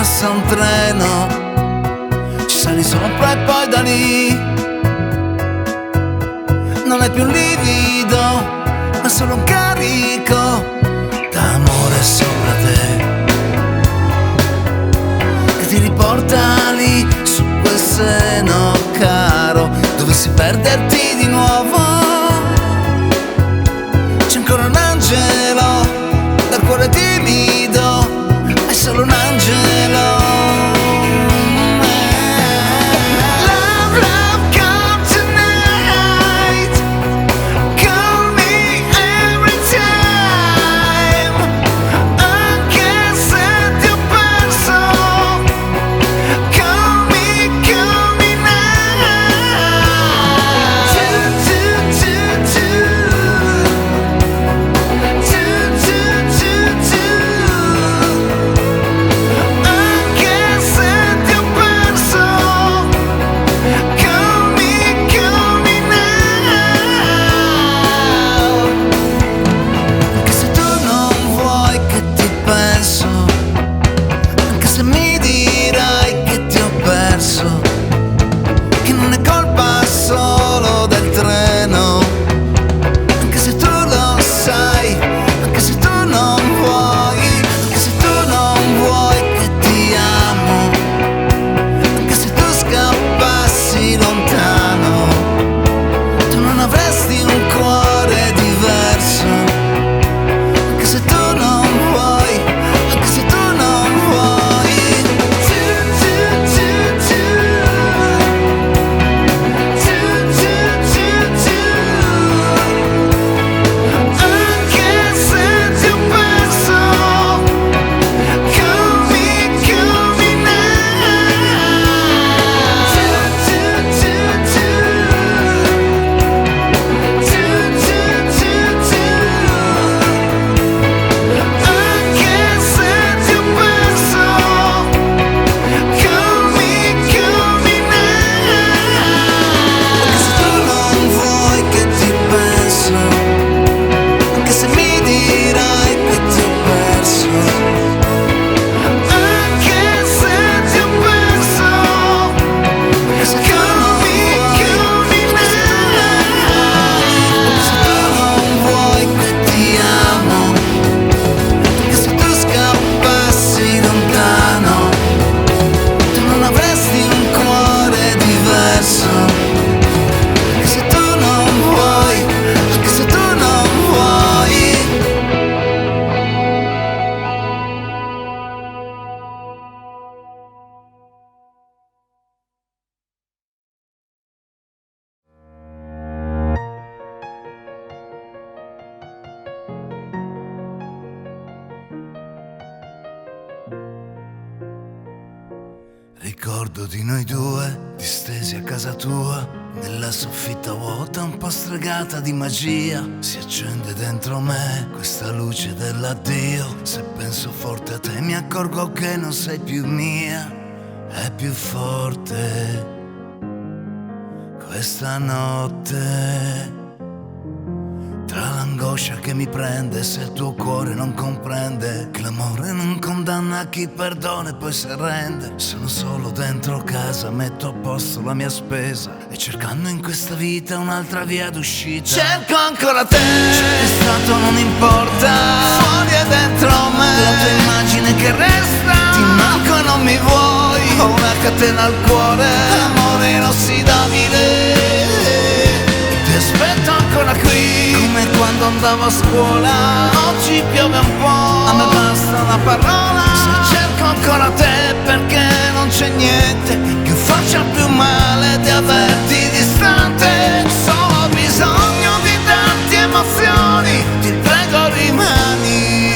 passa un treno, ci sali sopra e poi da lì non è più livido, ma solo un carico d'amore sopra te, che ti riporta lì su quel seno caro. Dovessi perderti di nuovo, c'è ancora un angelo dal cuore timido, è solo un angelo. Ricordo di noi due, distesi a casa tua, nella soffitta vuota un po' stregata di magia. Si accende dentro me questa luce dell'addio. Se penso forte a te mi accorgo che non sei più mia. È più forte questa notte, tra l'angoscia che mi prende se il tuo cuore non comprende che l'amore non condanna chi perdona e poi si arrende. Sono solo dentro casa, metto a posto la mia spesa e cercando in questa vita un'altra via d'uscita. Cerco ancora te, ciò che è stato non importa, fuori e dentro me la tua immagine che resta. Ti manco e non mi vuoi, ho una catena al cuore, amore inossidabile. Ti aspetto ancora qui, come quando andavo a scuola. Oggi piove un po', a me basta una parola. Se cerco ancora te perché non c'è niente che faccia più male di averti distante. Solo ho bisogno di darti emozioni, ti prego rimani.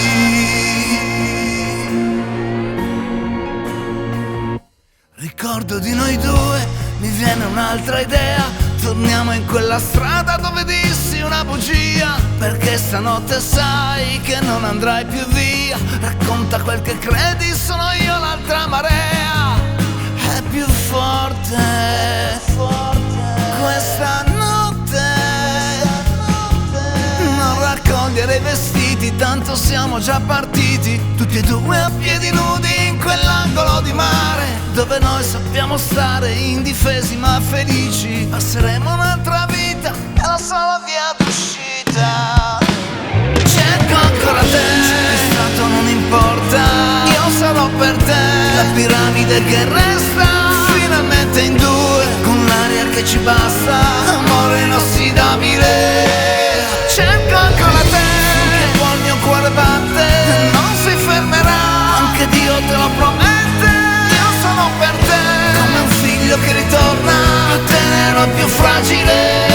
Ricordo di noi due, mi viene un'altra idea. Torniamo in quella strada dove dissi una bugia, perché stanotte sai che non andrai più via. Racconta quel che credi, sono io l'altra marea. È più forte questa notte. Non raccogliere i vestiti, tanto siamo già partiti, tutti e due a piedi nudi in quell'angolo di dove noi sappiamo stare indifesi ma felici. Passeremo un'altra vita, è la sola via d'uscita. Cerco ancora te, sei stato non importa, io sarò per te la piramide che resta, finalmente in due, con l'aria che ci basta, amore inossidabile. Cerco ancora te, finché il mio cuore batte, non si fermerà, anche Dio te lo promette. Io sono per te, come un figlio che ritorna, più tenero e più fragile.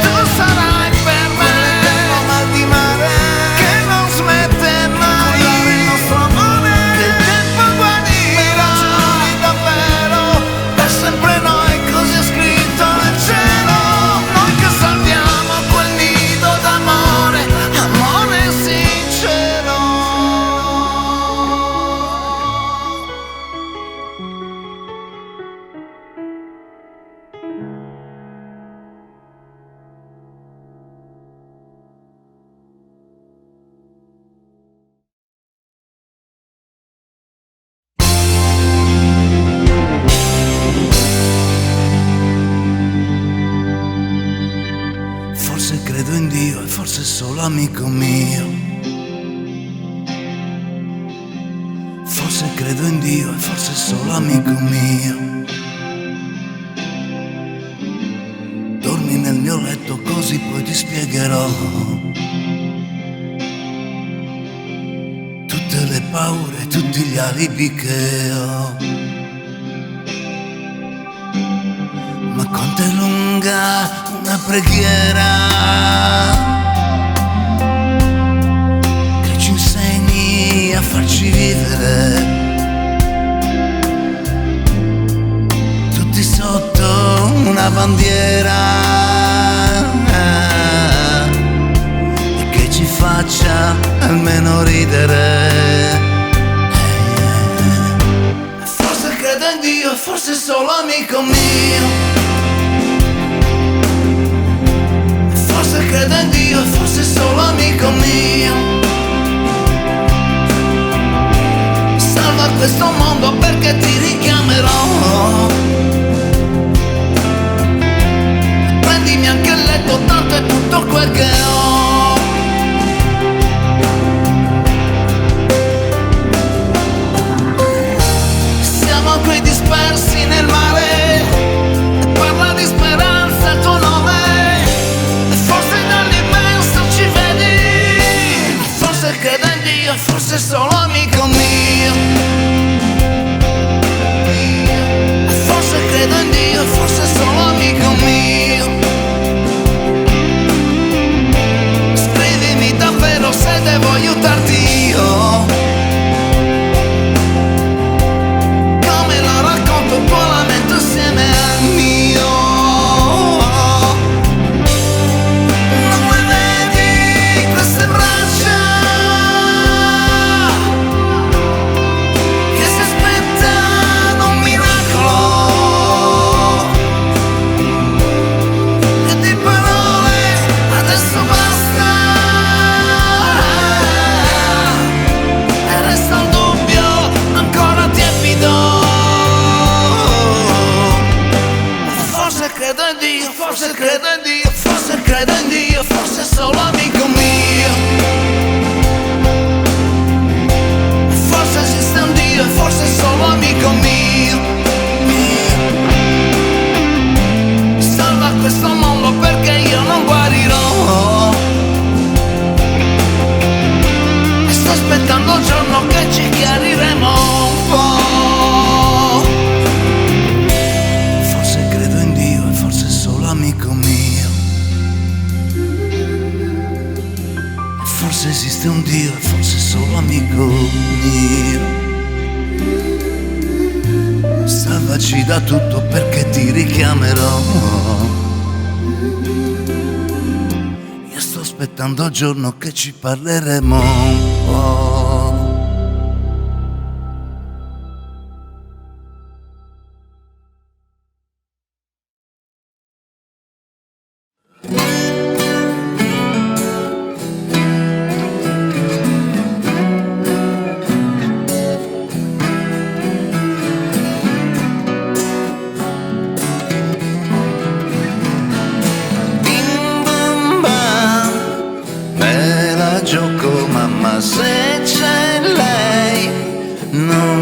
Tu sarai per me l'eterno mal di mare che non smette mai, con il nostro amore che il tempo guarirà. Davvero, per sempre noi, così è scritto nel cielo. Noi che salviamo quel nido d'amore, amore sincero. Forse credo in Dio e forse solo amico mio. Forse credo in Dio e forse solo amico mio. Dormi nel mio letto così poi ti spiegherò tutte le paure, tutti gli alibi che ho. Ma quanto è lunga una preghiera che ci insegni a farci vivere tutti sotto una bandiera e che ci faccia almeno ridere. Forse credo in Dio, forse solo amico mio. Forse credo in Dio, forse solo amico mio. Salva questo mondo perché ti richiamerò. Prendimi anche il letto, tanto è tutto quel che ho. Siamo qui dispersi nel mare e parla di speranza il tuo nome. Credo in Dio, forse solo amico mio. Forse credo in Dio, forse solo amico mio. Scrivimi davvero se devo aiutarti io. Come lo racconto un po' lamento insieme al mio. Non le vedi queste braccia che si aspettano un miracolo, e di parole adesso basta, e resta il dubbio ancora tiepido. Forse credo in Dio, forse credo in Dio, forse credo in Dio, forse solo amico mio. Forse esiste un Dio e forse solo amico mio. Salva questo mondo perché io non guarirò. E sto aspettando il giorno che ci chiariremo un po'. Forse credo in Dio e forse solo amico mio. E forse esiste un Dio e forse solo amico mio. Salvaci da tutto perché ti richiamerò. Io sto aspettando il giorno che ci parleremo un po'.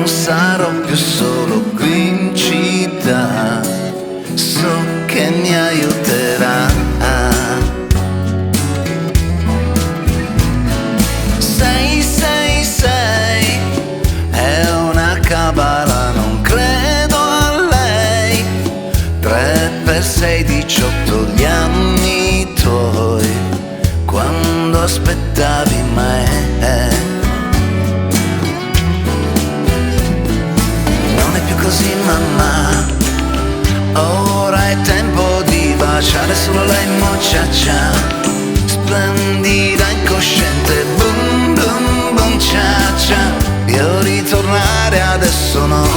non sarò più solo qui in città, so che mi aiuterà. Sei, è una cabala, non credo a lei. 3 per 6, 18 gli anni tuoi, quando aspettavi me. Non è più così mamma, ora è tempo di baciare solo lei, muchacha, splendida, incosciente, boom boom boom cia cia. Io ritornare adesso no,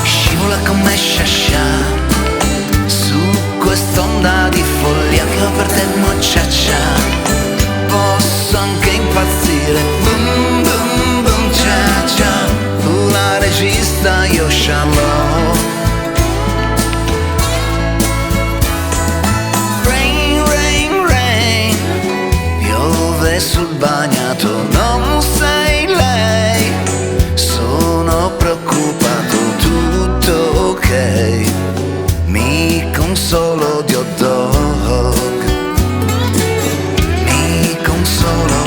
scivola con me sciascia su quest'onda di follia che ho per te, muchacha. Posso anche impazzire, boom boom boom cia cia. Tu la regista, io Charlotte. Rain, rain, rain, piove sul bagnato, non sei lei. Sono preoccupato, tutto ok, mi consolo di hot dog. Mi consolo,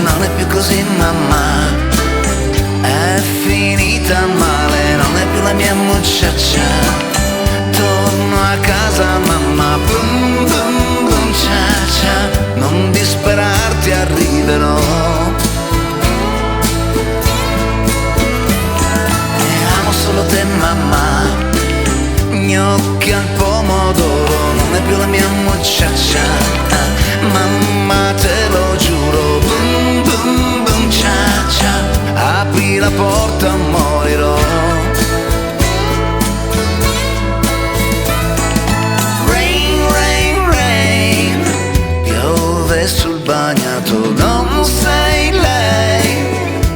non è più così mamma, è finita male, non è più la mia muchacha. Torno a casa mamma, boom boom boom cia cia. Non disperarti, arriverò. E amo solo te mamma, gnocchi al pomodoro, non è più la mia muchacha. Mamma te lo giuro, boom boom boom cia cia. Apri la porta, morirò. Rain, rain, rain, piove sul bagnato, non sei lei.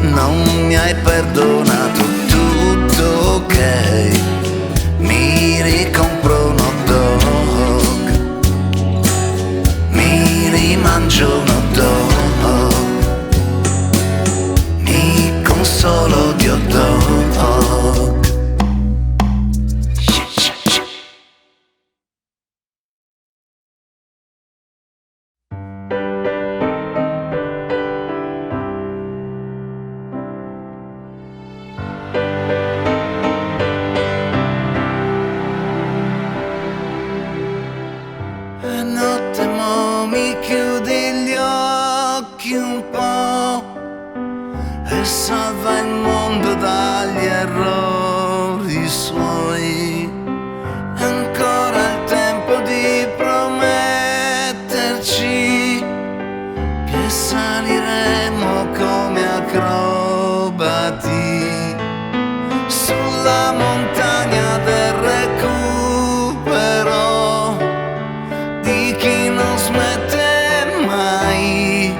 Non mi hai perdonato, tutto ok, mi ricompro un hot dog, mi rimangio un hot dog, mi consolo di hot dog. E notte mo mi chiudi gli occhi un po' e salva il mondo dagli errori suoi. È ancora il tempo di prometterci che saliremo come acrobati sulla montagna del recupero di chi non smette mai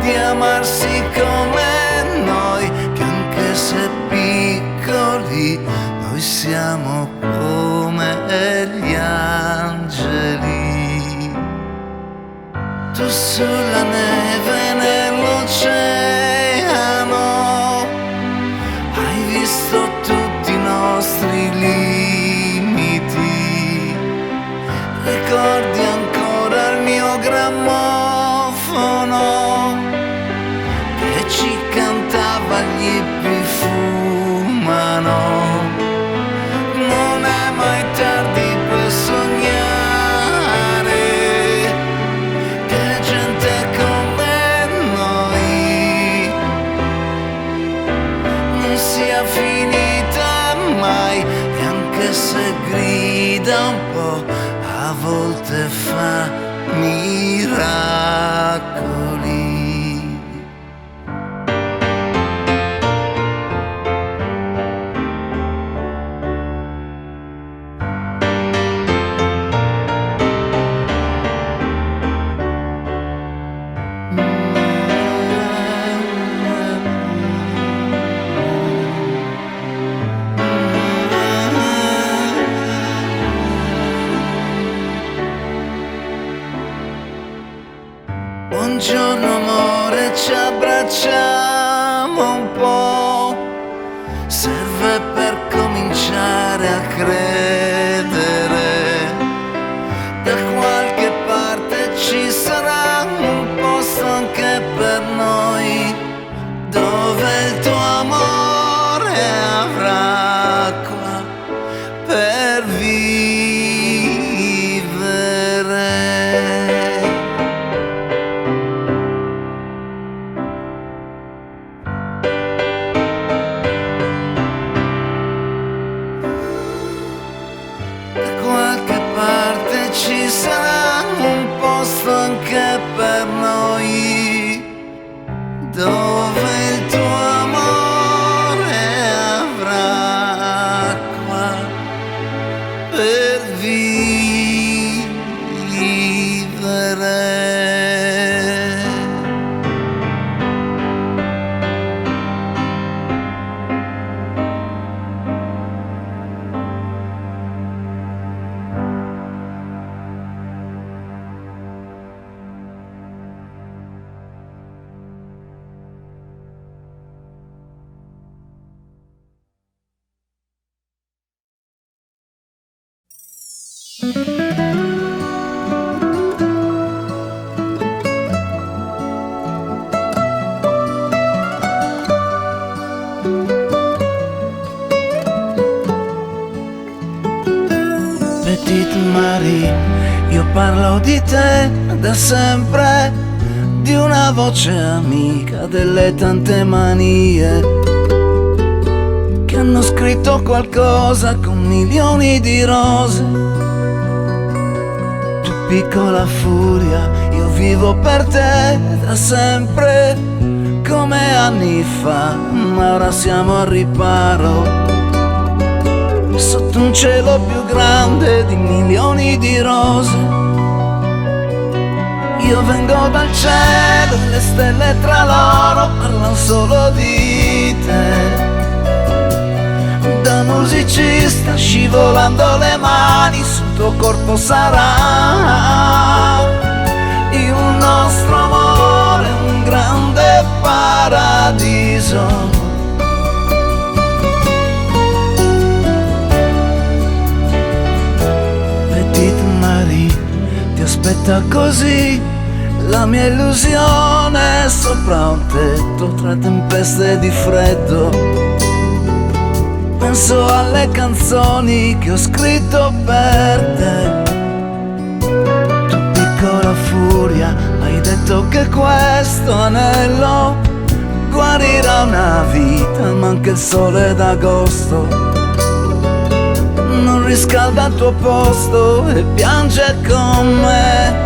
di amarsi come noi, che anche se piccoli noi siamo come gli angeli. Tu sulla neve nell'oceano hai visto tutti i nostri limiti. Ricordi ancora il mio grammofono che ci cantava gli ippie fumano. Non è mai tardi per sognare che gente come noi non sia finita mai, e anche se grida un po' a volte fa miracoli. giorno amore ci abbracciamo un po', serve per cominciare a credere. Da qualche parte ci sarà un posto anche per noi, dove il tuo amore avrà acqua per vivere. Da qualche parte ci sarà un posto anche per noi, dove il tuo amore avrà acqua per vivere. Petite Marie, io parlo di te da sempre, di una voce amica delle tante manie che hanno scritto qualcosa con milioni di rose. Tu piccola furia, io vivo per te da sempre, come anni fa, ma ora siamo al riparo, sotto un cielo più grande di milioni di rose. Io vengo dal cielo e le stelle tra loro parlano solo di te. Da musicista scivolando le mani sul tuo corpo sarà il nostro amore, un grande paradiso. Ti aspetta così la mia illusione sopra un tetto tra tempeste di freddo. Penso alle canzoni che ho scritto per te. Tu piccola furia, hai detto che questo anello guarirà una vita, ma anche il sole d'agosto non riscalda il tuo posto e piange con me.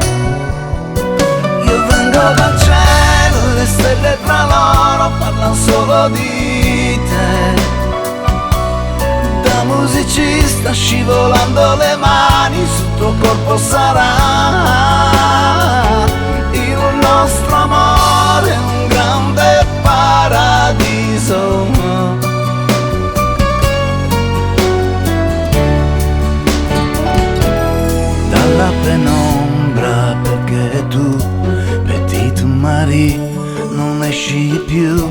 Io vengo dal cielo, le stelle tra loro parlano solo di te. Da musicista scivolando le mani sul tuo corpo sarà il nostro amore, un grande paradiso. La penombra, perché tu, Petite Marie, non esci più.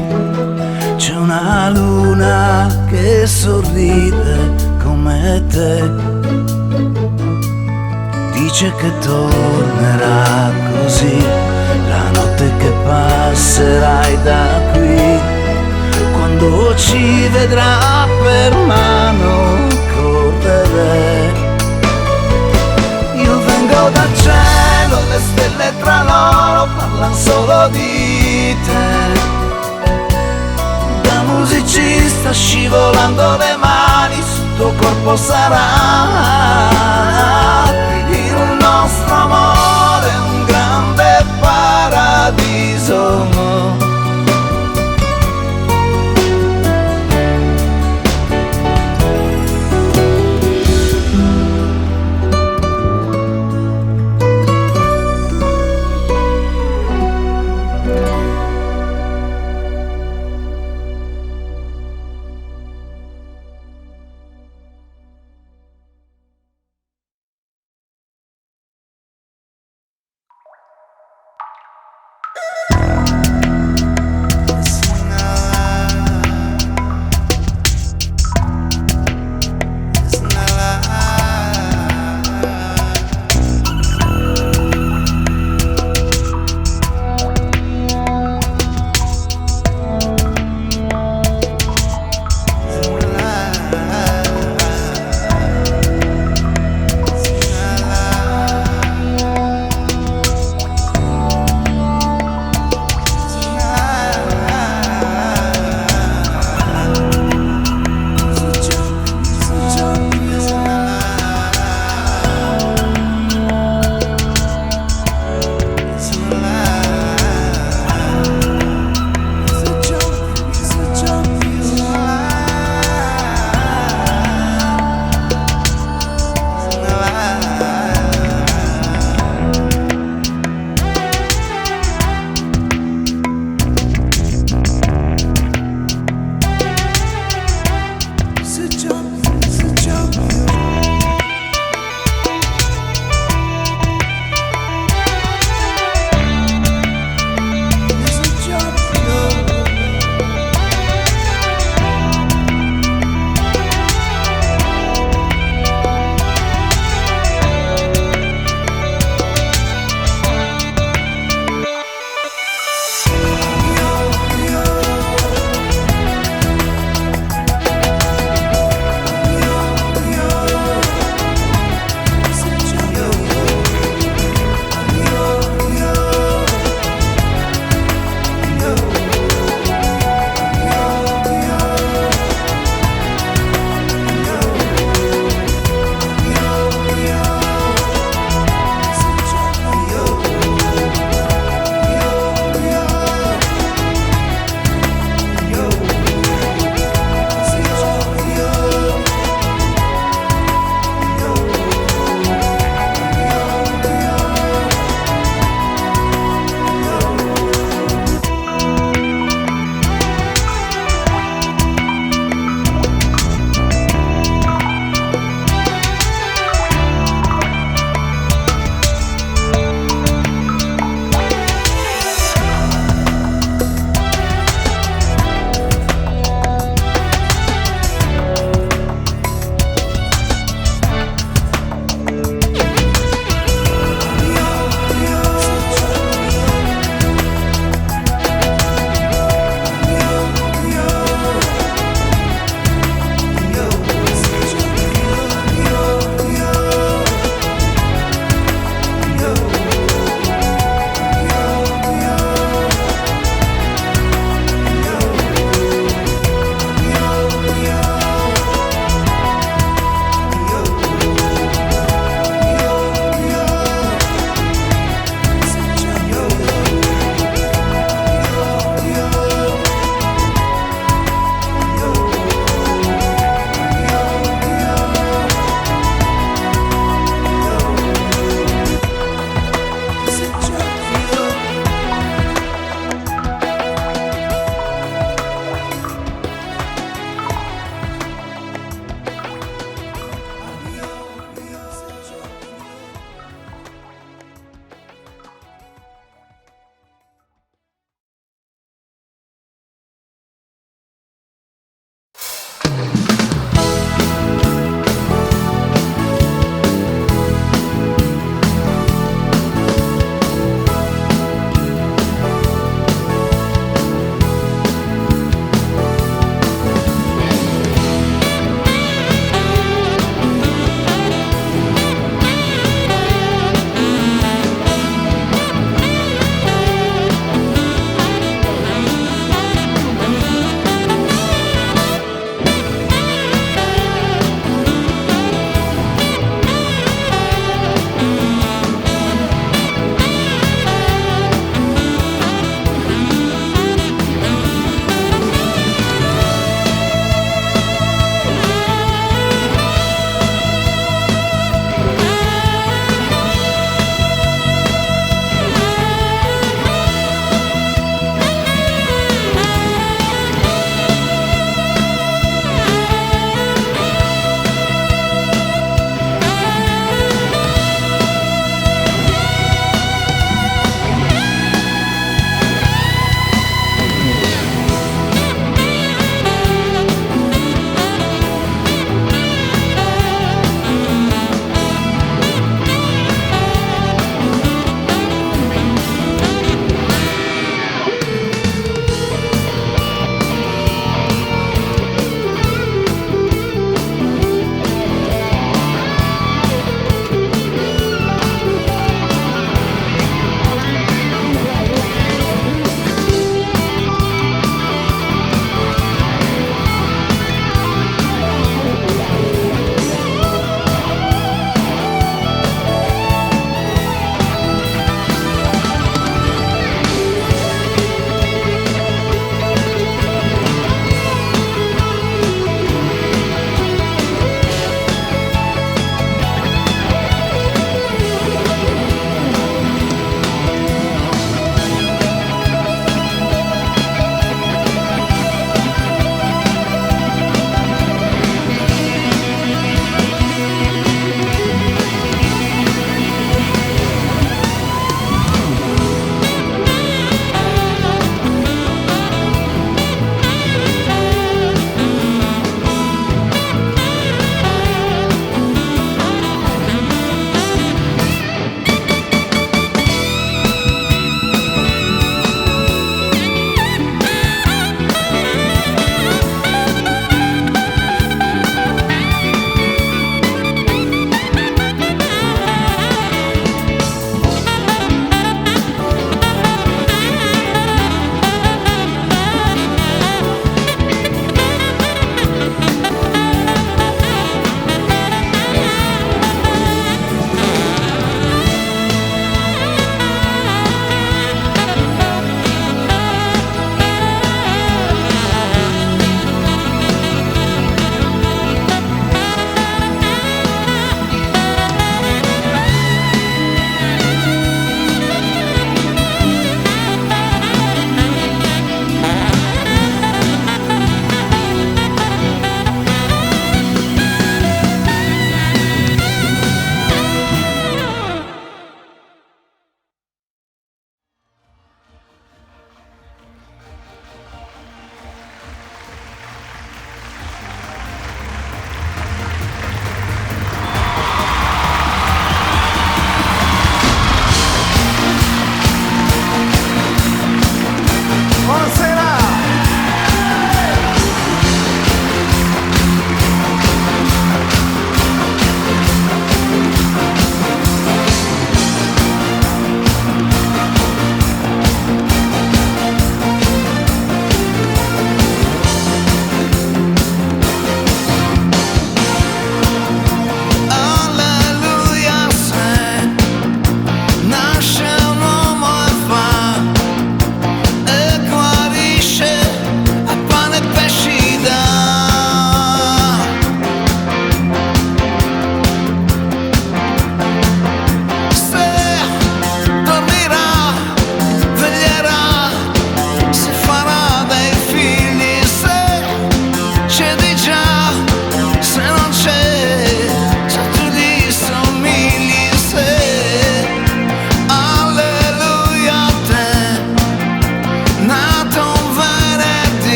C'è una luna che sorride come te, dice che tornerà così la notte che passerai da qui, quando ci vedrà per mano correre. Vengo dal cielo, le stelle tra loro parlano solo di te. Da musicista scivolando le mani sul tuo corpo sarà il nostro amore, un grande paradiso.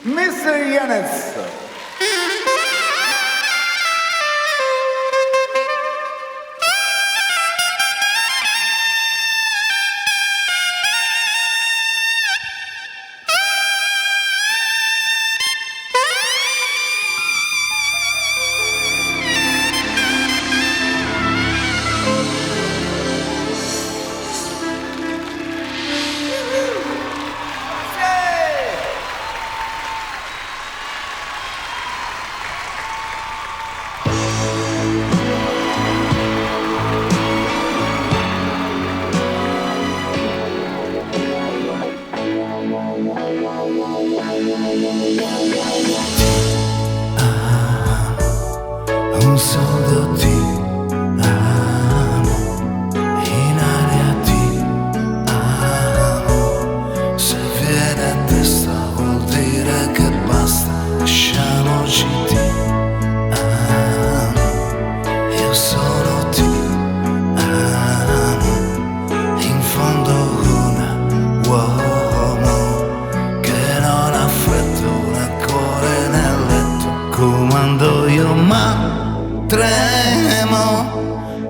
Mr. Yanez. Un soldo ti amo, in aria ti amo. Se viene a testa vuol dire che basta, lasciamoci ti amo. Io solo ti amo, in fondo un uomo che non ha freddo né cuore nel letto, comando io ma tremo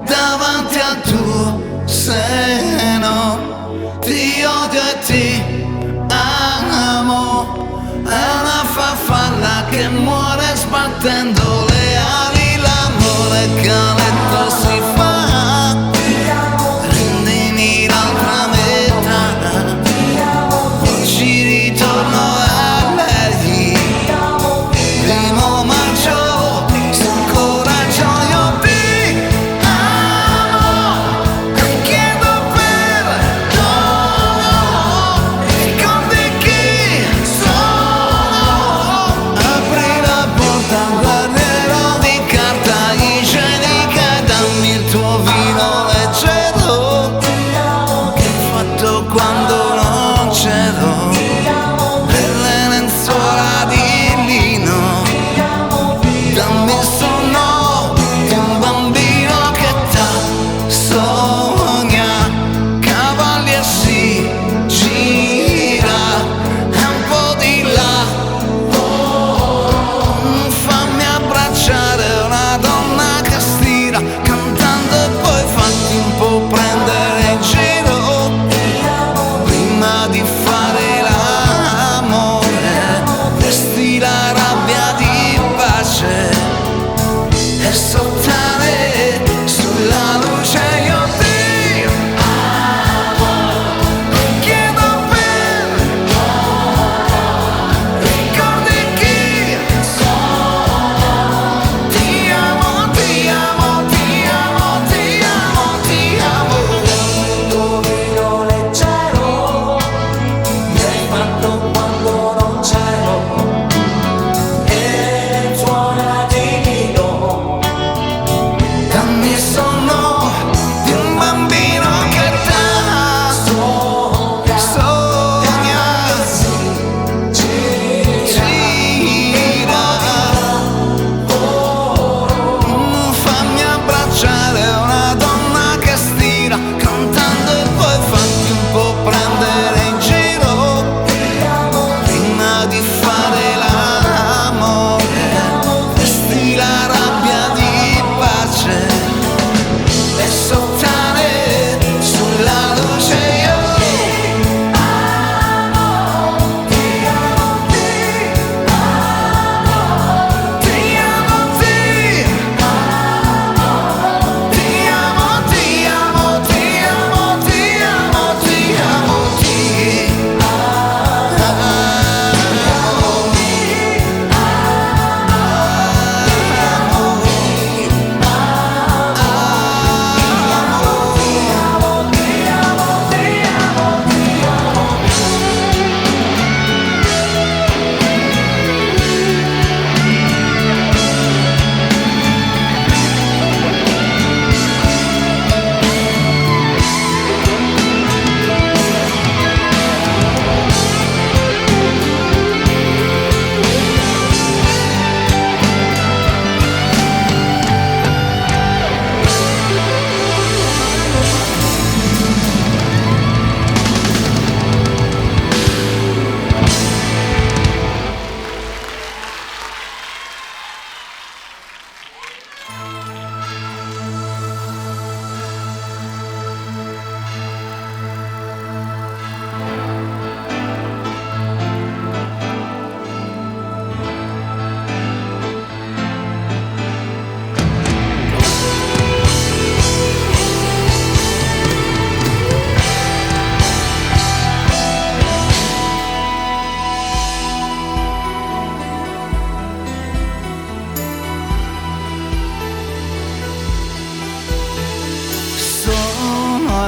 davanti al tuo seno, ti odio e ti amo, è una farfalla che muore sbattendo le ali, l'amore che a letto si fa, rendimi l'altra metà, oggi ritorno a lei, primo maggio. Guarderò di carta igienica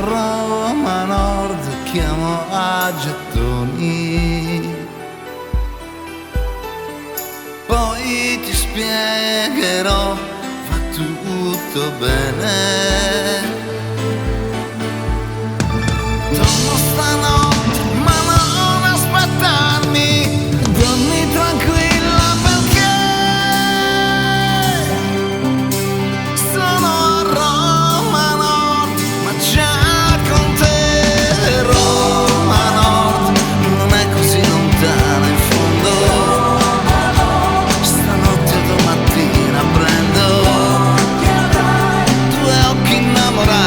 a Roma Nord, chiamo a gettoni. Poi ti spiegherò, va tutto bene. Torno stanotte, ma non aspettarmi, dormi tranquilla perché sono a Roma Nord, ma già con te. Roma Nord non è così lontana in fondo, stanotte o domattina prendo due occhi innamorati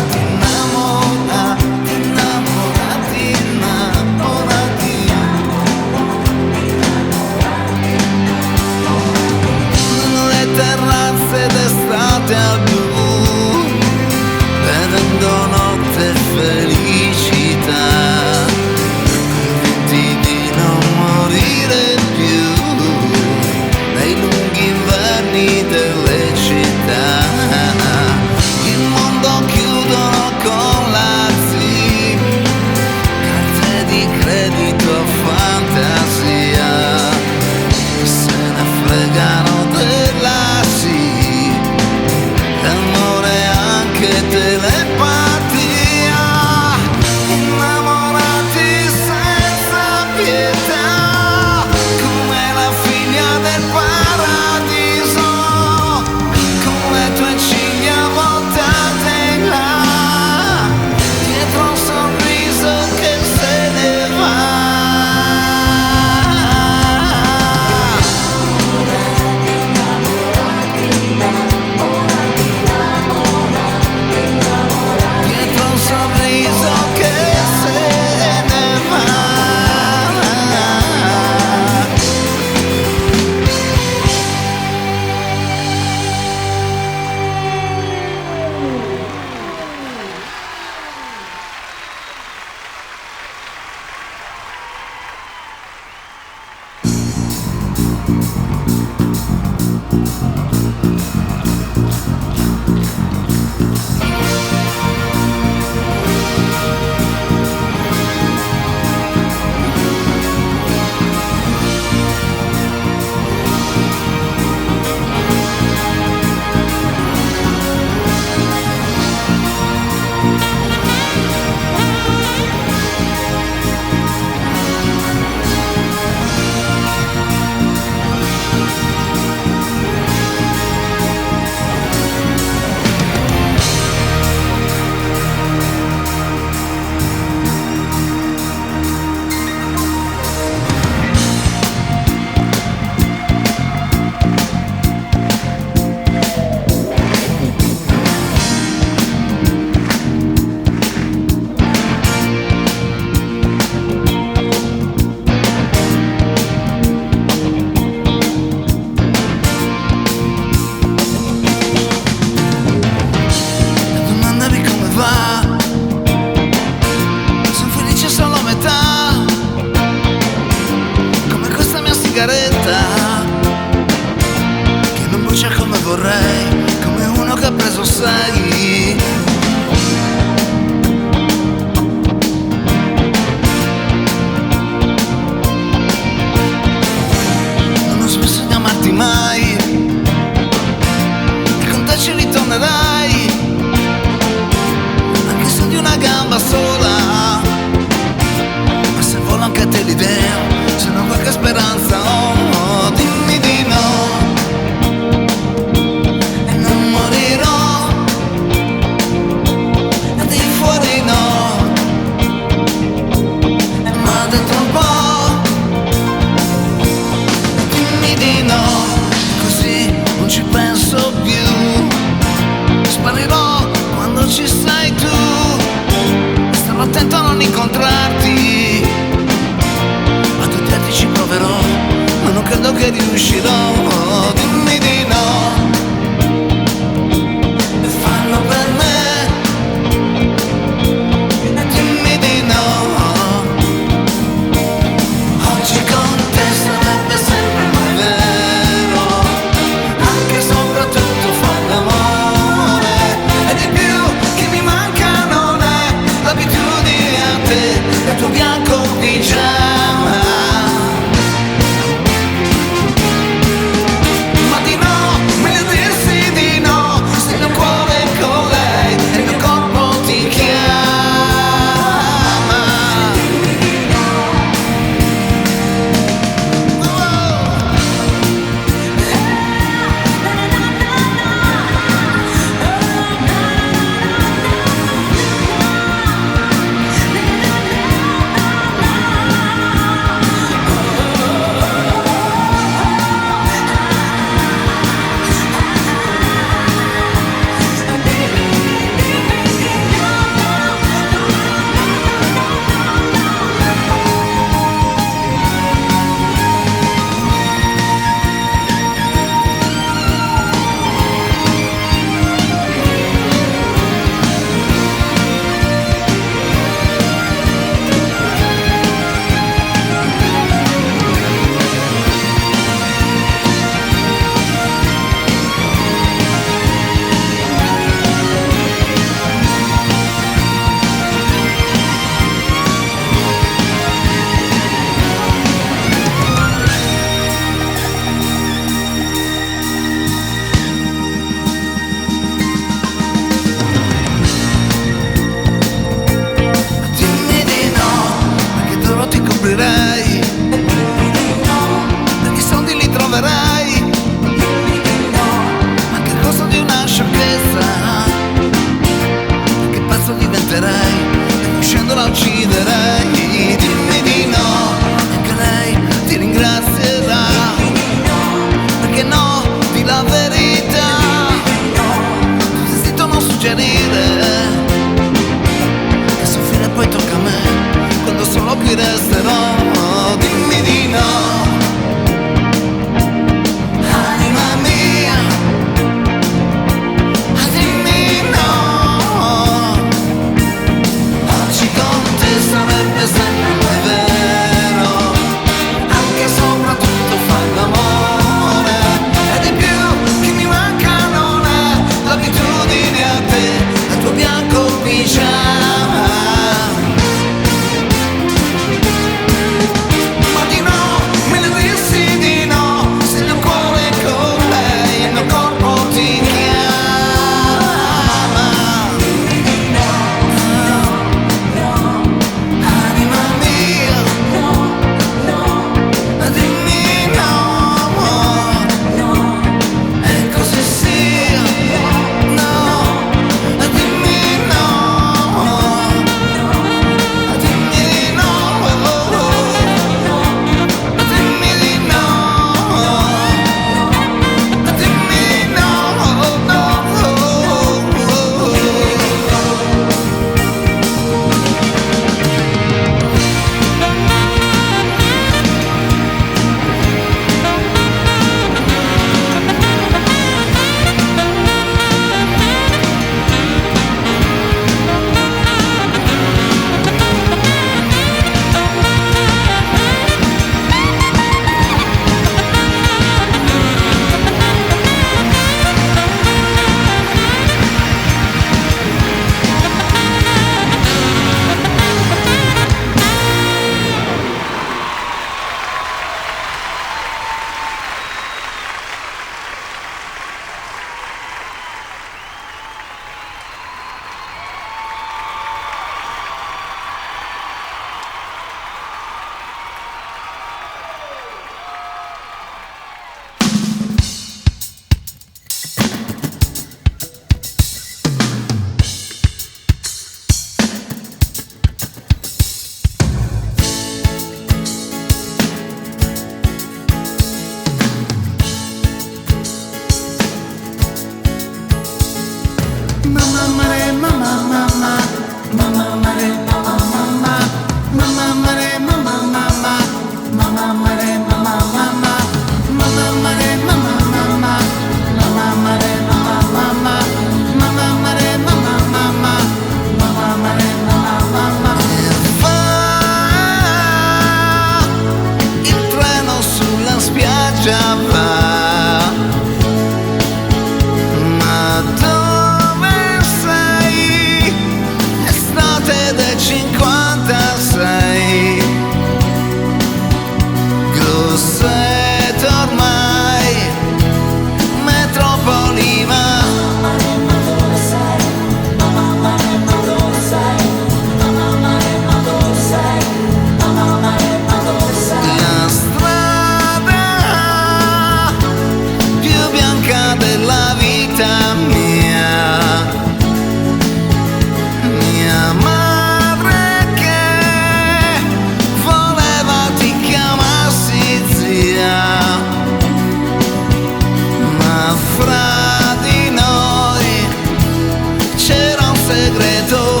segreto.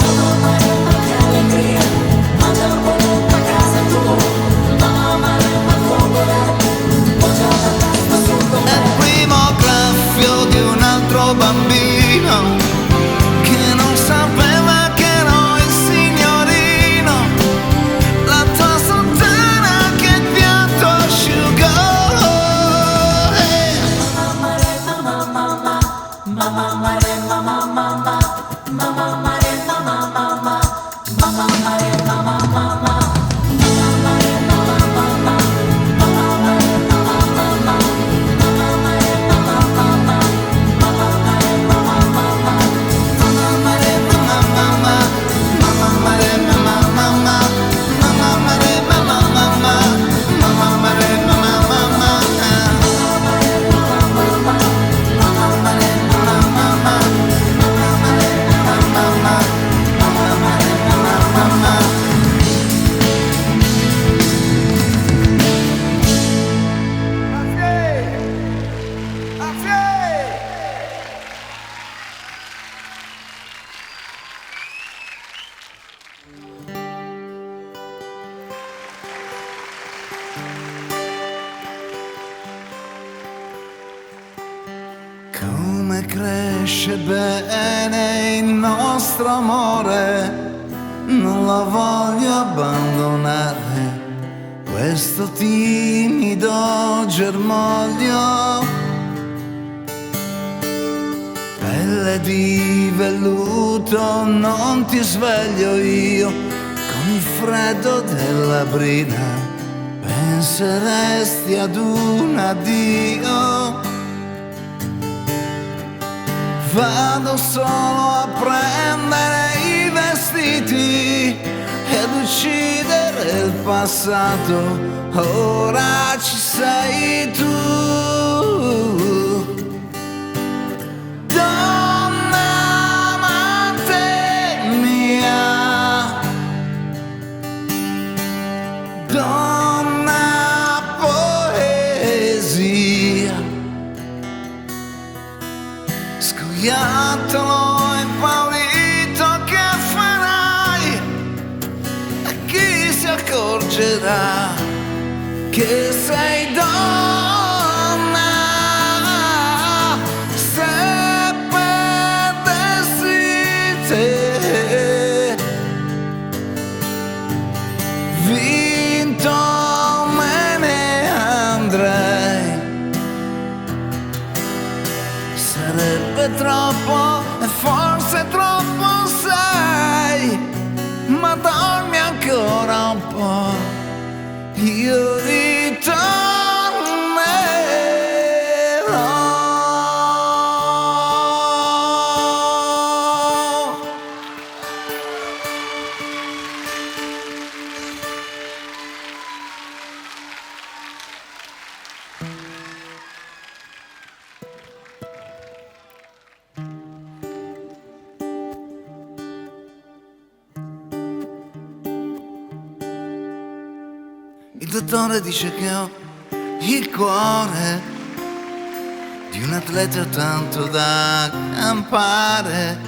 Che allegria, mangiamo tutta a casa tua. Mamma Maremma al fuoco letto, poggiata a testa sul È il primo graffio di un altro bambino che non sapeva che ero il signorino, la tua sottana che il pianto asciugò. Mamma Maremma, mamma, mamma Maremma, mamma, mamma Maremma, mamma, mamma Maremma, mamma. Come cresce bene il nostro amore, non la voglio abbandonare, questo timido germoglio, pelle di velluto, non ti sveglio io, con il freddo della brina, penseresti ad un addio. Vado solo a prendere i vestiti ed uccidere il passato, ora ci sei tu. Donna amante mia, donna poesia, scoiattolo impaurito, che farai? E chi si accorgerà che sei donna? Se perdessi te, vinto me ne andrei. Sarebbe troppo e forse troppo sei, ma dormi ancora un po', io ritornerò. Il dottore dice che ho il cuore di un atleta tanto da campare.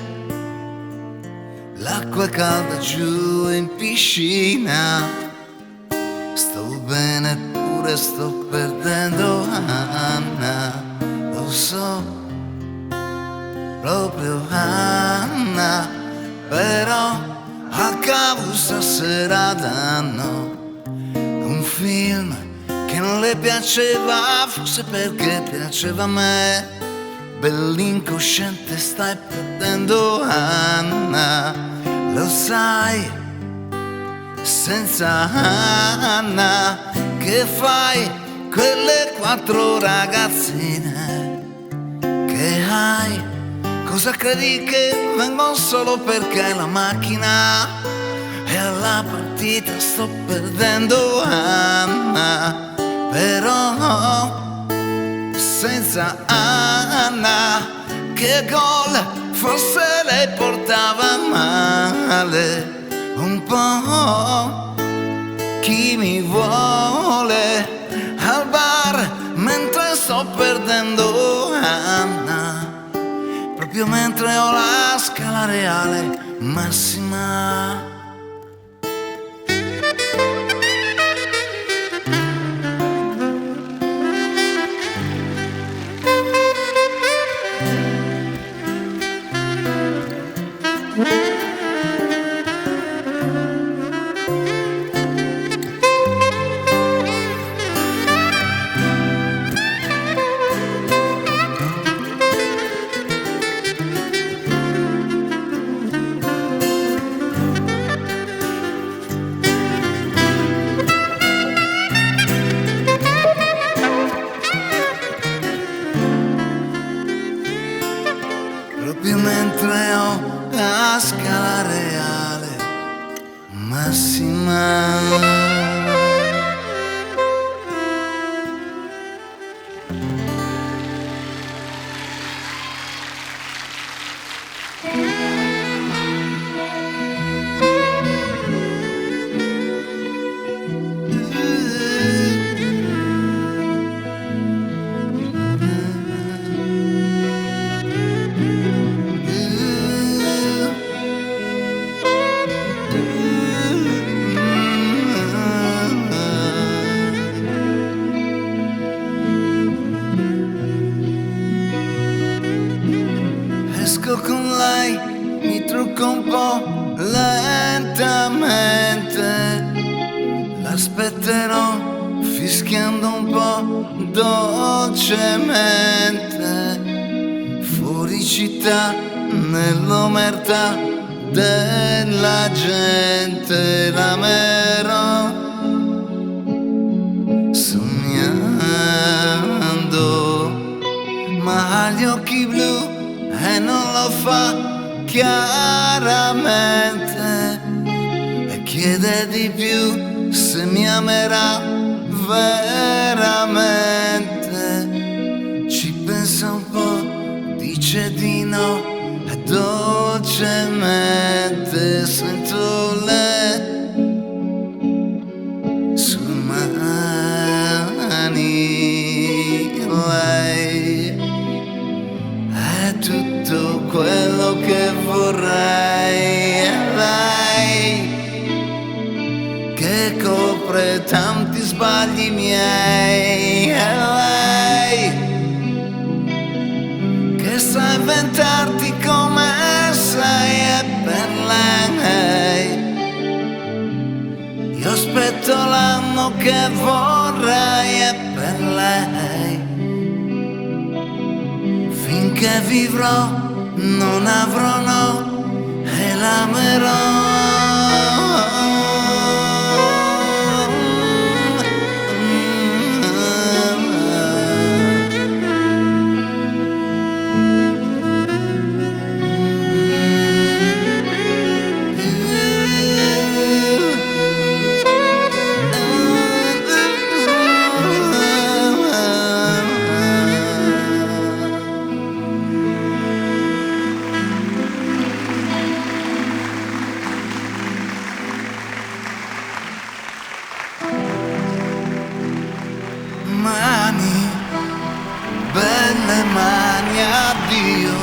L'acqua è calda giù in piscina, sto bene eppure sto perdendo Anna, lo so, proprio Anna, però a cavo stasera danno un film che non le piaceva, forse perché piaceva a me. Bell'incosciente stai perdendo Anna, lo sai, senza Anna che fai? Quelle 4 ragazzine che hai, cosa credi che vengono solo perché la macchina e alla partita sto perdendo Anna, però senza Anna che gol forse lei portava male un po'. Chi mi vuole al bar mentre sto perdendo Anna, proprio mentre ho la scala scala reale massima. Proprio mentre ho la scala reale massima. Esco con lei, mi trucco un po' lentamente, l'aspetterò fischiando un po' dolcemente, fuori città, nell'omertà della gente, l'amerò sognando, ma ha gli occhi blu e non lo fa chiaramente e chiede di più se mi amerà veramente. Ci pensa un po', dice di no e dolcemente sento le sue mani, lei è tutto quello che vorrei, è lei che copre tanti sbagli miei, è lei che sa inventarti come sei, è per lei. Io aspetto l'anno che vorrei, è per lei. Finché vivrò non avrò no e l'amerò. Mani, belle mani, addio,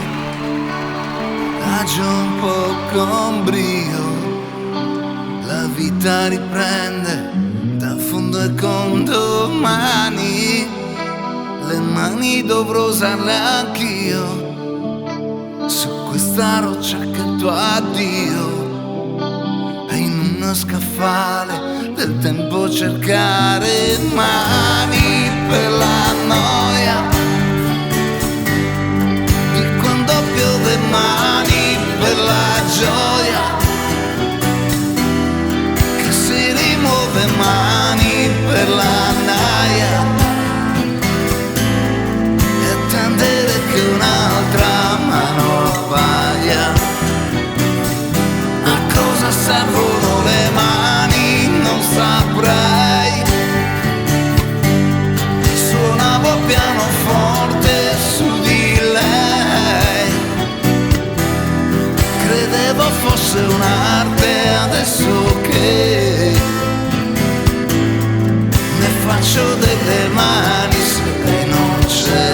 agio un po' con brio, la vita riprende da fondo e con domani, le mani dovrò usarle anch'io, su questa roccia che il tuo addio, e in uno scaffale del tempo cercare mani per la noia di quando piove, mani per la gioia che si rimuove, mani per la naia e attendere che un'altra mano vaglia. A cosa servono le mani? Non saprei. Suonavo pianoforte su di lei, credevo fosse un'arte, adesso che ne faccio delle mani se lei non c'è.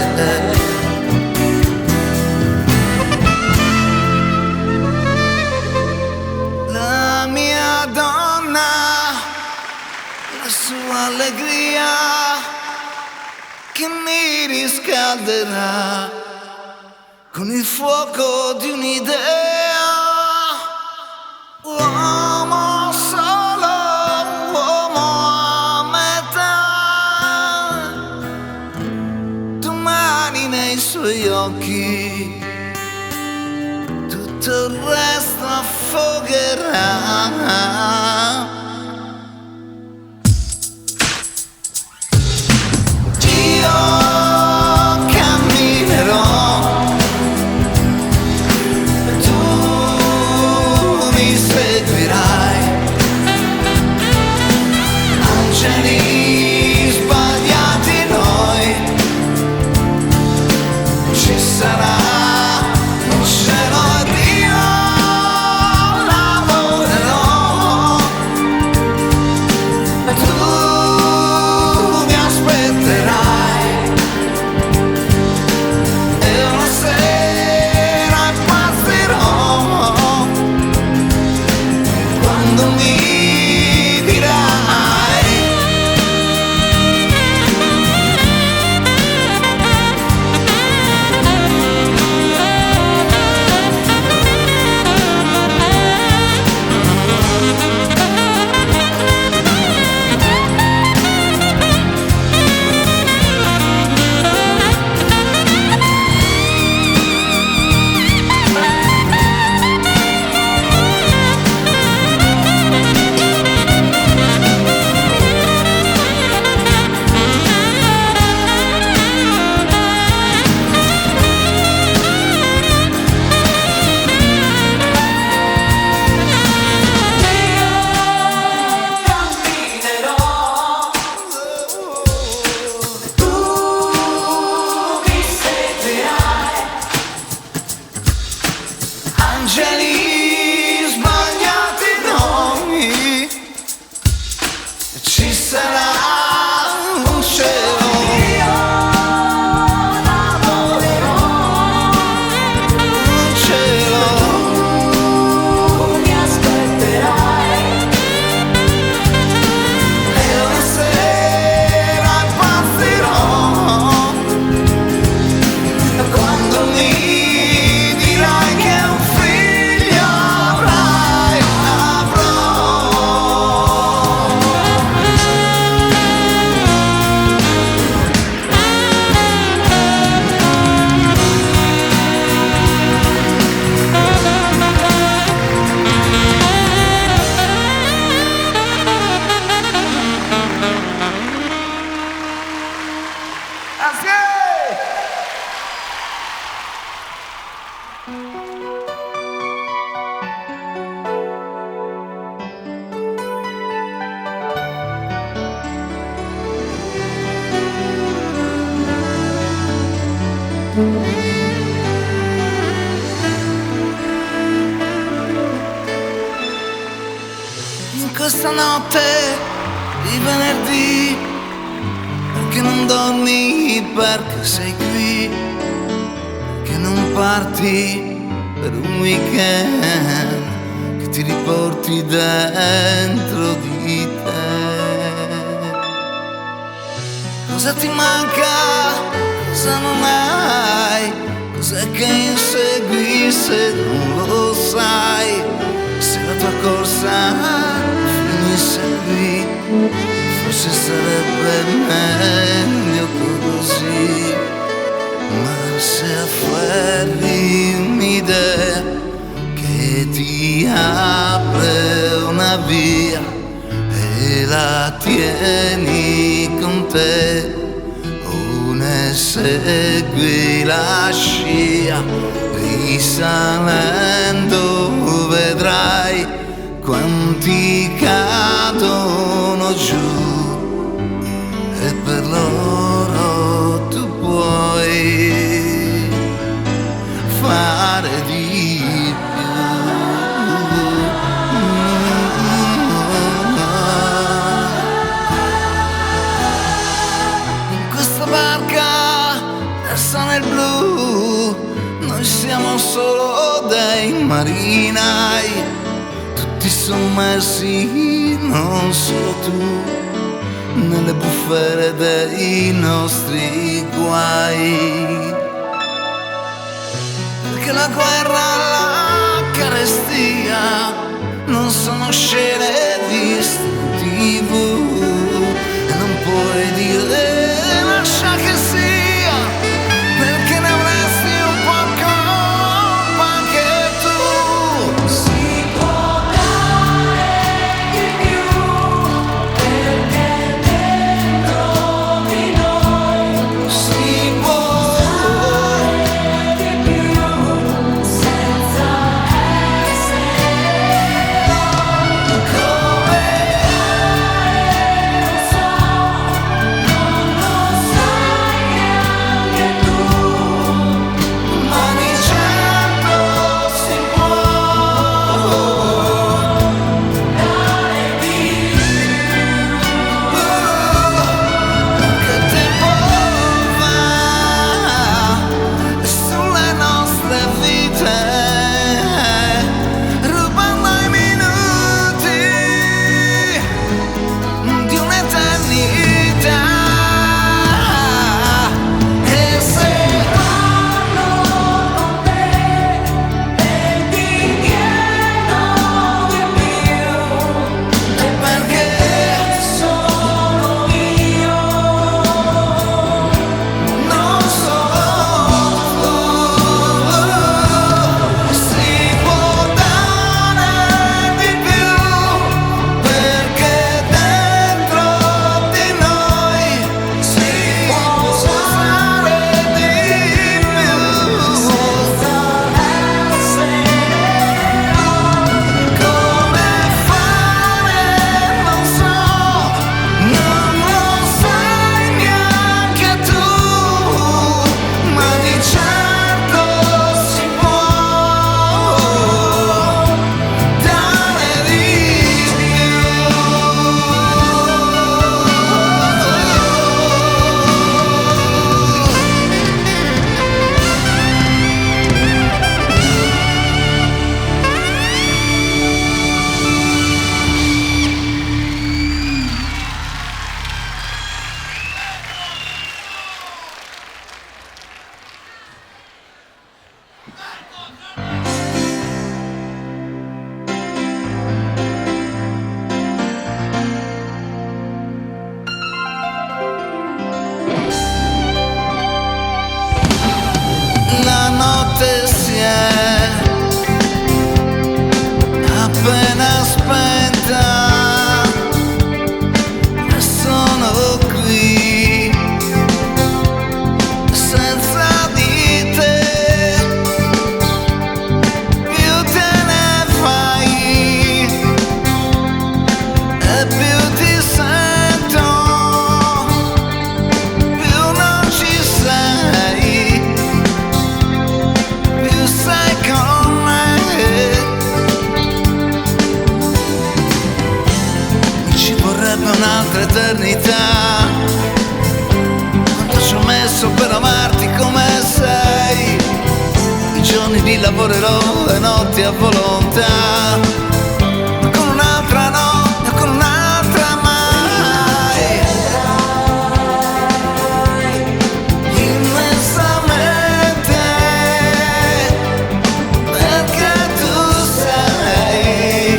allegria che mi riscalderà con il fuoco di un'idea. Uomo solo, uomo a metà, domani nei suoi occhi tutto il resto affogherà. Angeli sbagliati noi, ci sarà un cielo. Io lavorerò, un cielo. Tu mi aspetterai e una sera impazzirò quando mi dirai che un figlio avrò. In questa notte di venerdì, perché non dormi, perché sei qui, perché non parti per un weekend che ti riporti dentro di te. Cosa ti manca? Cosa non hai? Cos'è che insegui se non lo sai? Se la tua corsa finisse qui, forse sarebbe meglio così. Ma se afferri un'idea che ti apre una via e la tieni con te, o ne segui la scia, risalendo vedrai quanti cadono giù, e per loro tu puoi fare di più. In questa barca persa nel blu, noi siamo solo dei marinai, tutti sommersi, non solo tu, nelle bufere dei nostri guai. Perché la guerra, la carestia non sono scene viste in TV e non puoi dire lascia che sia, perché ne avresti un po' colpa anche tu. Si può dare di più, perché dentro di noi Si può dare di più, senza essere come non so, non lo sai neanche tu, ma di certo si può. dare di Che tempo va sulle nostre vite, rubando i minuti di un'eternità. E se parlo con te e ti chiedo di più, è perché sono io. non so, si può dare di più, perché dentro di noi si può usare di più, come fare non so, non lo sai neanche tu, ma di certo si può dare di più. La notte si è appena spenta e sono qui senza di te, più te ne fai e più ti sento, più non ci sei, più sei con me. Ci vorrebbe un'altra eternità, quanto ci ho messo per amarti come sei. I giorni li lavorerò, le notti a volontà, ma con un'altra no, e con un'altra mai. Immensamente, perché tu sei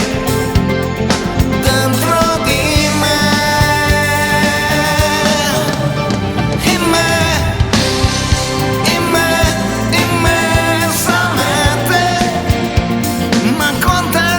dentro di me, immensamente, ma quanto è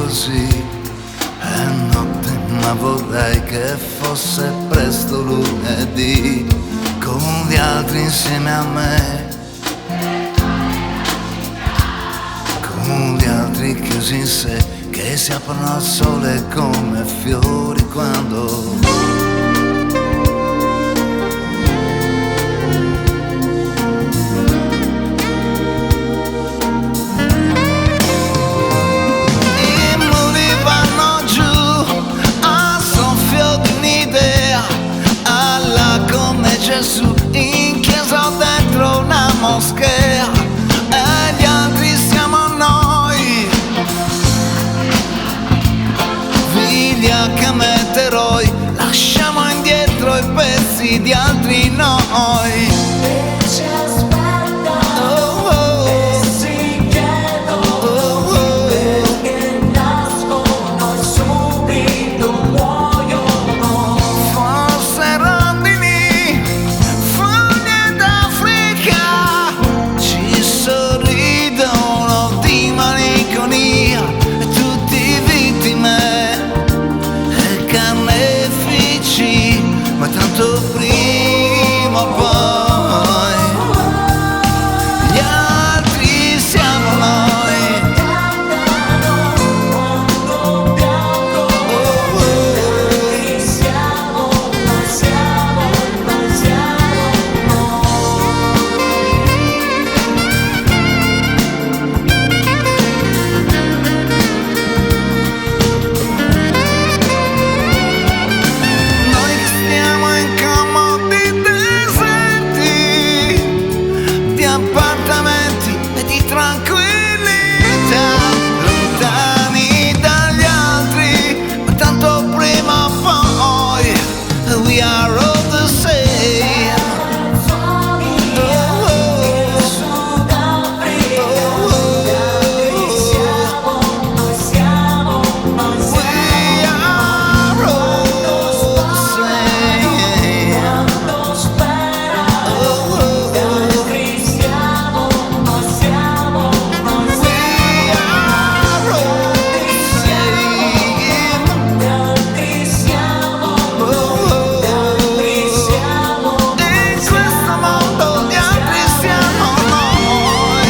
così. È notte ma vorrei che fosse presto lunedì, con gli altri insieme a me, con gli altri chiusi in sé, che si aprono al sole come fiori quando Gesù in chiesa o dentro una moschea, e gli altri siamo noi, vigliaccamente eroi, lasciamo indietro i pezzi di altri noi. E ci aspettano e si chiedono perché nascono e subito muoiono. Forse rondini, foglie d'Africa, ci sorridono di malinconia, e tutti vittime e carnefici, ma tanto prima o poi gli altri siamo noi. Cantano mondo bianco perché siamo noi. Noi che stiamo in comodi deserti di appartamenti e di tranquillità, lontani dagli altri, ma tanto prima o poi we are all the same. Canzoni in Sudafrica, gli altri siamo noi. We are all the same. Quando sperano, gli altri siamo noi. We are all the same. Gli altri siamo In questo mondo gli altri siamo noi.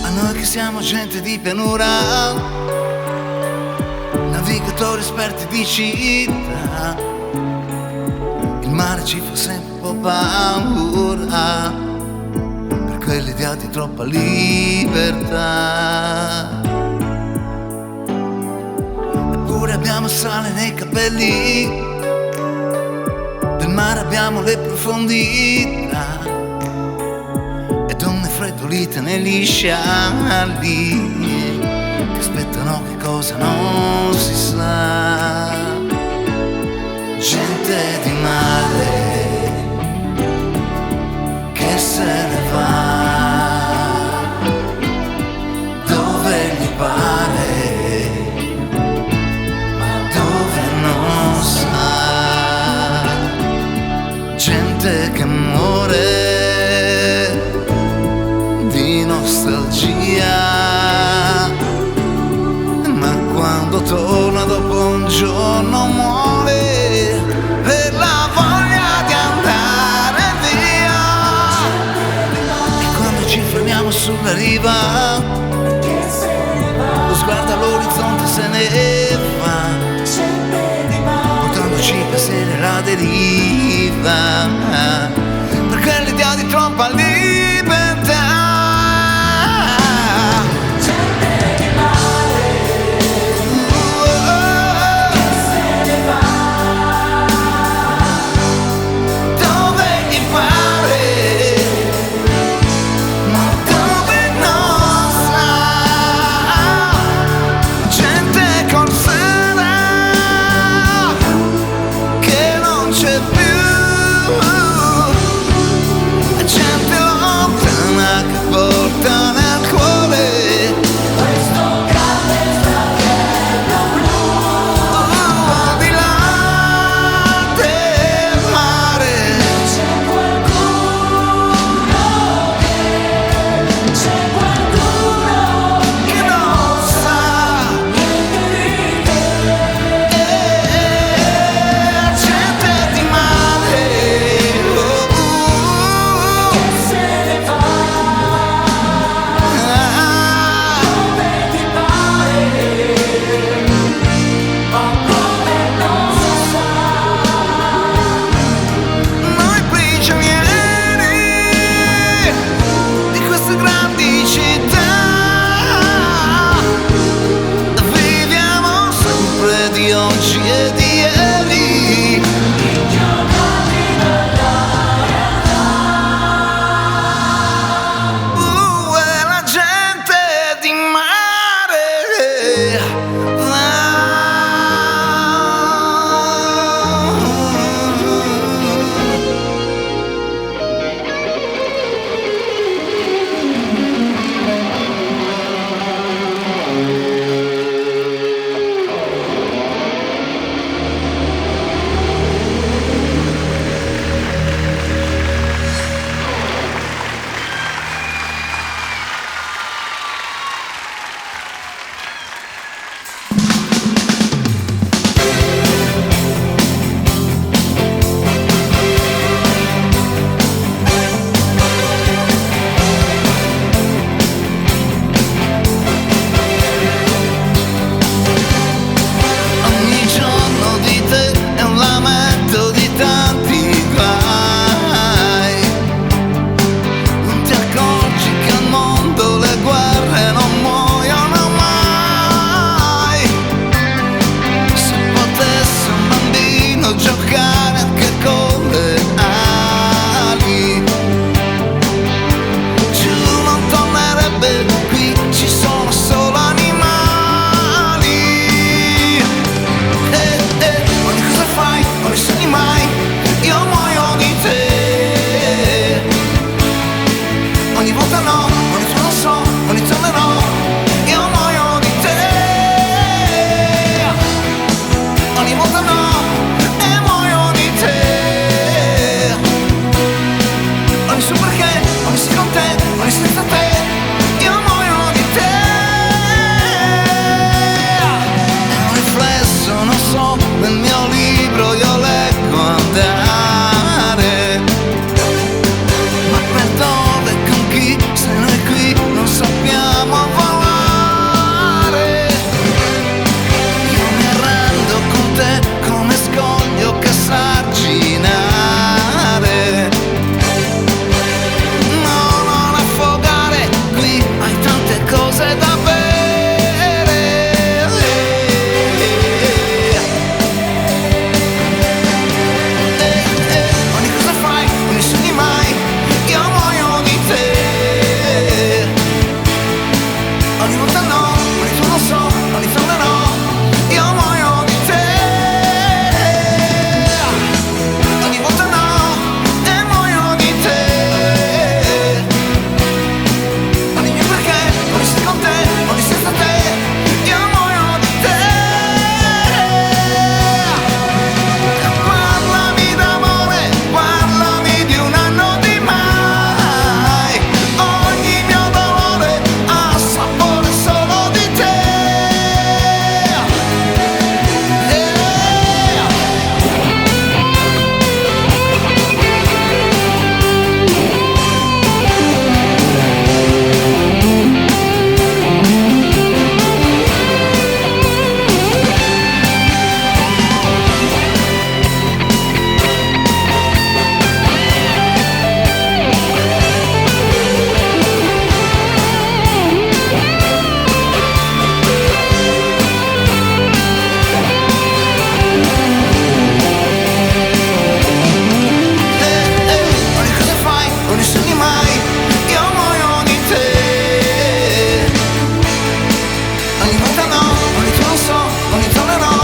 A noi che siamo gente di pianura, navigatori esperti di città, il mare ci fa sempre un po' paura, per quelli idioti troppa libertà. Eppure abbiamo sale nei capelli, del mare abbiamo le profondità, e donne freddolite negli scialli, che aspettano che cosa non si sa. Gente di mare che se ne va dove gli pare, ma dove non sa. Gente che muore di nostalgia quando torna dopo un giorno muore per la voglia di andare via. E quando ci fermiamo sulla riva, lo sguardo all'orizzonte se ne va, portandoci pensieri alla deriva, per quell'idea di troppa libertà. C'è più lo so, ogni giorno no,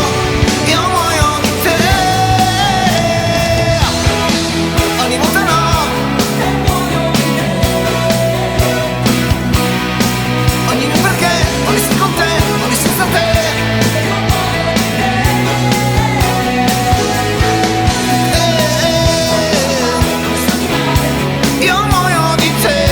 io muoio di te. Ogni volta no. Ogni mio perché, ogni sei con te, ogni senza te. Io muoio di te.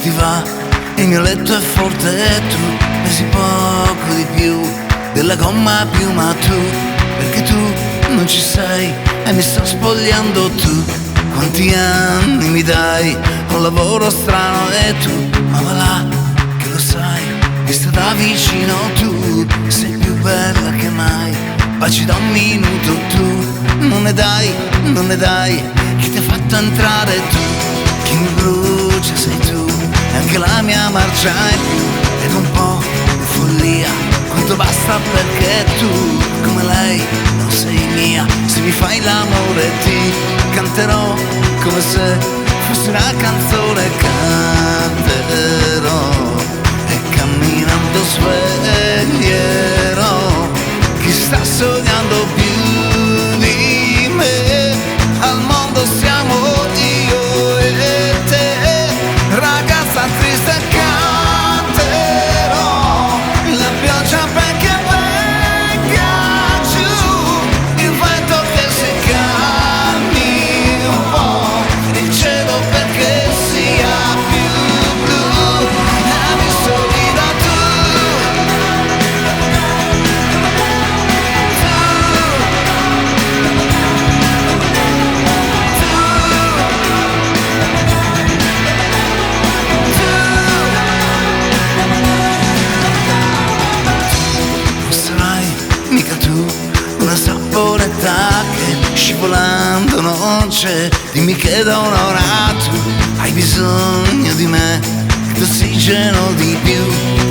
ti va, il mio letto è forte e tu pesi poco di più della gomma a piuma tu, perché tu non ci sei e mi sto spogliando tu. Quanti anni mi dai, un lavoro strano e tu, ma va là che lo sai, vista da vicino tu sei più bella che mai, baci da un minuto tu, non ne dai, non ne dai, chi ti ha fatto entrare tu, chi mi brucia sei tu, e anche la mia marcia è più, ed un po' di follia, quanto basta perché tu, come lei, non sei mia, se mi fai l'amore ti canterò come se fosse una canzone, canterò e camminando sveglierò chi sta sognando più di me, al mondo siamo io e te, ragazza triste canterò la pioggia perché venga giù, il vento che si calmi un po', il cielo perché sia più blu, dammi sorrida tu, non sarai mica tu una saponetta che scivolando non c'è, dimmi che da un'ora tu hai bisogno di me, che t'ossigeno di più,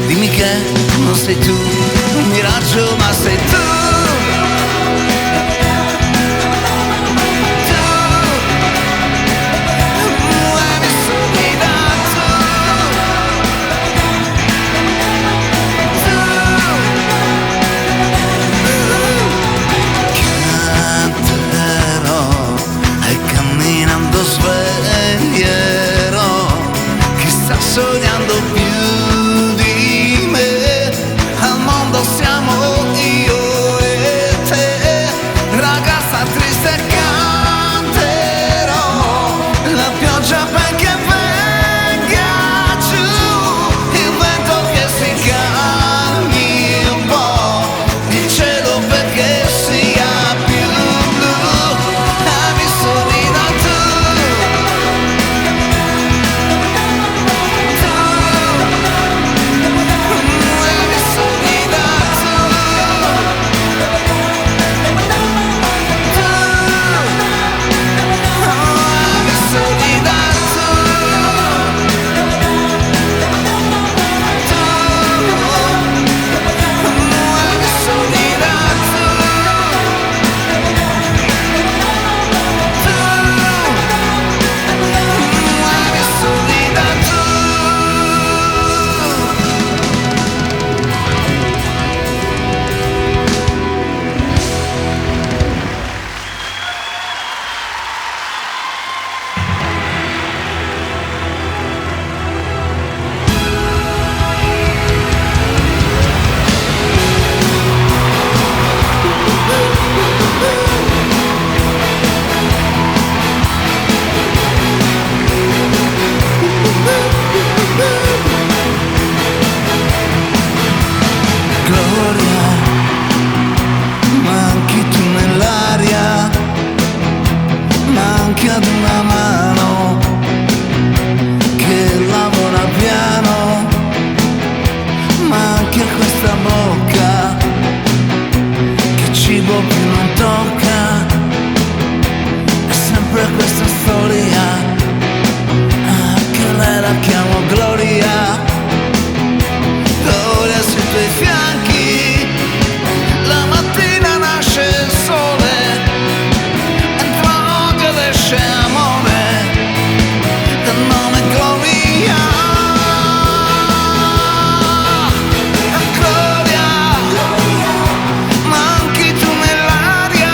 dimmi che non sei tu un miraggio ma sei tu, mi sorrida canterò e camminando sveglierò chi sta sognando più di me, al mondo siamo io e te, ragazza triste canterò la pioggia perché venga giù, il vento che si calmi un po', il cielo perché sia più blu, mi sorrida tu, mi sorrida tu, mi sorrida Gloria, manchi tu nell'aria, manchi ad una mano che lavora piano, manchi a questa bocca che cibo più non tocca, è sempre questa storia, che lei la chiamo Gloria. Gloria sui tuoi fianchi, la mattina nasce il sole, entra l'odio ed esce amore, dal nome Gloria. Gloria, manchi tu nell'aria,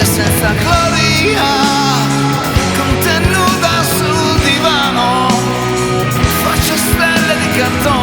e senza gloria, con te nuda sul divano, faccio stelle di cartone